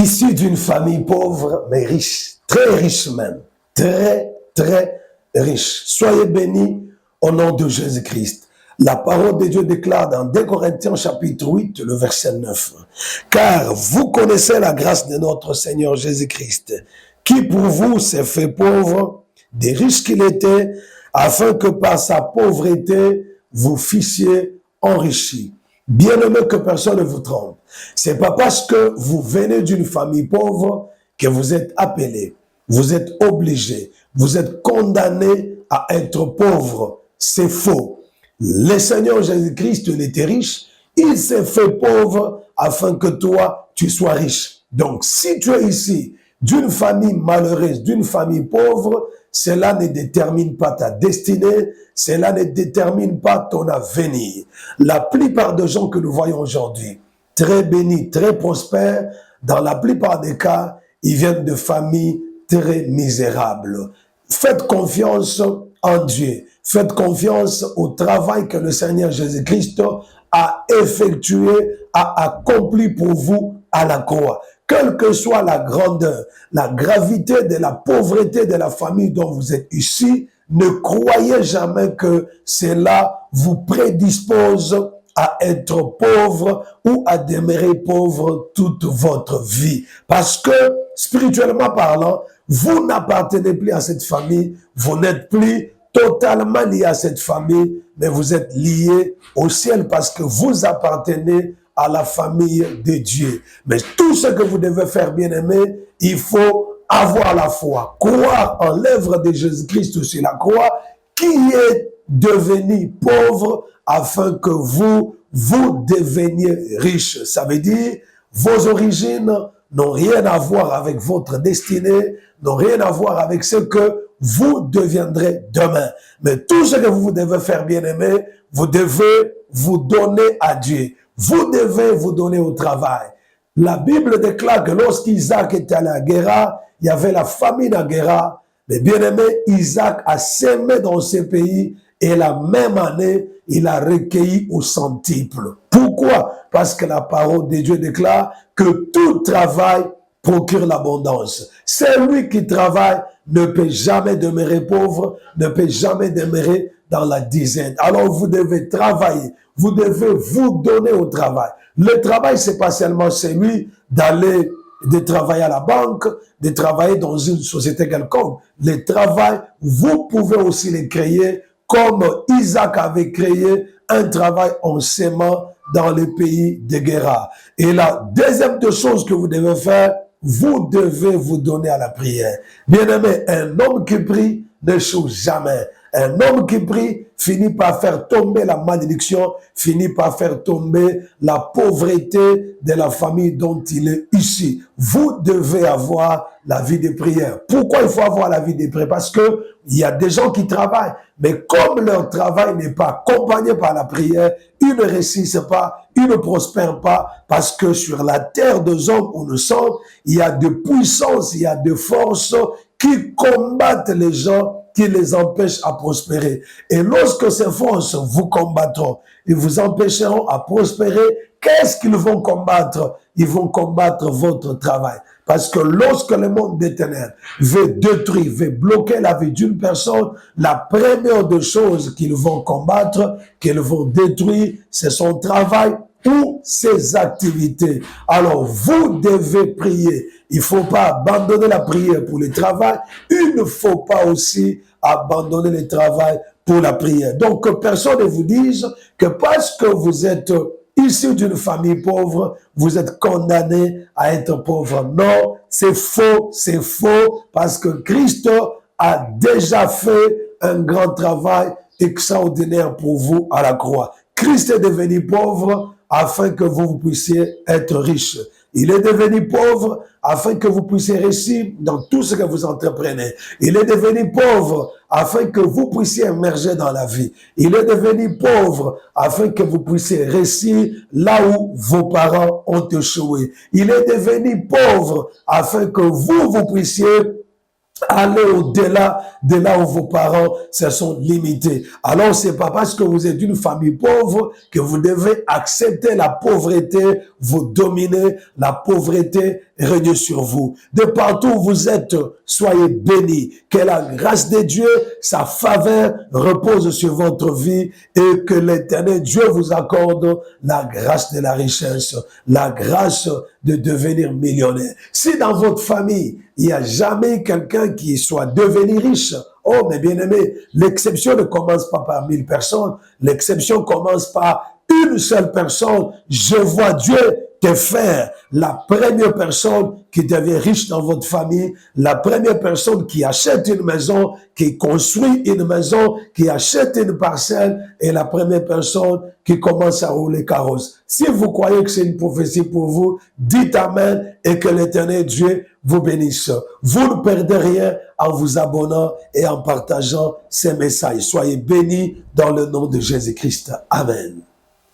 issu d'une famille pauvre, mais riche, très riche même, très, très riche. Soyez bénis au nom de Jésus-Christ. La parole de Dieu déclare dans 2 Corinthiens chapitre 8, le verset 9. Car vous connaissez la grâce de notre Seigneur Jésus-Christ, qui pour vous s'est fait pauvre, des riches qu'il était, afin que par sa pauvreté, vous fissiez enrichis. Bien-aimé, que personne ne vous trompe. C'est pas parce que vous venez d'une famille pauvre que vous êtes appelé, vous êtes obligé, vous êtes condamné à être pauvre. C'est faux. Le Seigneur Jésus-Christ, il était riche, il s'est fait pauvre afin que toi, tu sois riche. Donc, si tu es ici d'une famille malheureuse, d'une famille pauvre, cela ne détermine pas ta destinée, cela ne détermine pas ton avenir. La plupart des gens que nous voyons aujourd'hui, très bénis, très prospères, dans la plupart des cas, ils viennent de familles très misérables. Faites confiance en Dieu. Faites confiance au travail que le Seigneur Jésus-Christ a effectué, a accompli pour vous à la croix. Quelle que soit la grandeur, la gravité de la pauvreté de la famille dont vous êtes ici, ne croyez jamais que cela vous prédispose à être pauvre ou à demeurer pauvre toute votre vie. Parce que, spirituellement parlant, vous n'appartenez plus à cette famille, vous n'êtes plus totalement lié à cette famille, mais vous êtes lié au ciel parce que vous appartenez à la famille de Dieu. Mais tout ce que vous devez faire, bien-aimé, il faut avoir la foi, croire en l'œuvre de Jésus-Christ sur la croix, qui est devenu pauvre afin que vous deveniez riche. Ça veut dire, vos origines n'ont rien à voir avec votre destinée, n'ont rien à voir avec ce que vous deviendrez demain. Mais tout ce que vous devez faire, bien-aimé, vous devez vous donner à Dieu. Vous devez vous donner au travail. La Bible déclare que lorsqu'Isaac était allé à Guérar, il y avait la famine à Guérar. Mais bien-aimé, Isaac a sémé dans ce pays et la même année, il a recueilli au centuple. Pourquoi? Parce que la parole de Dieu déclare que tout travail procure l'abondance. Celui qui travaille ne peut jamais demeurer pauvre, ne peut jamais demeurer dans la dizaine. Alors vous devez travailler, vous devez vous donner au travail. Le travail, c'est pas seulement celui d'aller de travailler à la banque, de travailler dans une société quelconque. Le travail, vous pouvez aussi le créer comme Isaac avait créé un travail en sémant dans le pays de Guérar. Et la deuxième des choses que vous devez faire, vous devez vous donner à la prière. Bien-aimé, un homme qui prie n'échoue jamais. Un homme qui prie finit par faire tomber la malédiction, finit par faire tomber la pauvreté de la famille dont il est issu. Vous devez avoir la vie de prière. Pourquoi il faut avoir la vie de prière? Parce que il y a des gens qui travaillent, mais comme leur travail n'est pas accompagné par la prière, ils ne réussissent pas, ils ne prospèrent pas, parce que sur la terre des hommes où nous sommes, il y a de puissances, il y a de forces qui combattent les gens, qui les empêchent à prospérer. Et lorsque ces forces vous combattront, ils vous empêcheront à prospérer, qu'est-ce qu'ils vont combattre? Ils vont combattre votre travail. Parce que lorsque le monde des ténèbres veut détruire, veut bloquer la vie d'une personne, la première des choses qu'ils vont combattre, qu'ils vont détruire, c'est son travail ou ses activités. Alors, vous devez prier. Il ne faut pas abandonner la prière pour le travail. Il ne faut pas aussi abandonner le travail pour la prière. Donc, que personne ne vous dise que parce que vous êtes issu d'une famille pauvre, vous êtes condamné à être pauvre. Non, c'est faux, parce que Christ a déjà fait un grand travail extraordinaire pour vous à la croix. Christ est devenu pauvre afin que vous puissiez être riche. Il est devenu pauvre afin que vous puissiez réussir dans tout ce que vous entreprenez. Il est devenu pauvre afin que vous puissiez émerger dans la vie. Il est devenu pauvre afin que vous puissiez réussir là où vos parents ont échoué. Il est devenu pauvre afin que vous puissiez Allez au-delà de là où vos parents se sont limités. Alors, c'est pas parce que vous êtes une famille pauvre que vous devez accepter la pauvreté, vous dominer, la pauvreté règne sur vous. De partout où vous êtes, soyez bénis. Que la grâce de Dieu, sa faveur repose sur votre vie et que l'Éternel Dieu vous accorde la grâce de la richesse, la grâce de devenir millionnaire. Si dans votre famille, il n'y a jamais quelqu'un qui soit devenu riche, oh, mes bien-aimés, l'exception ne commence pas par 1000 personnes, l'exception commence par une seule personne. Je vois Dieu te faire la première personne qui devient riche dans votre famille, la première personne qui achète une maison, qui construit une maison, qui achète une parcelle, et la première personne qui commence à rouler carrosse. Si vous croyez que c'est une prophétie pour vous, dites Amen et que l'Éternel Dieu vous bénisse. Vous ne perdez rien en vous abonnant et en partageant ces messages. Soyez bénis dans le nom de Jésus-Christ. Amen.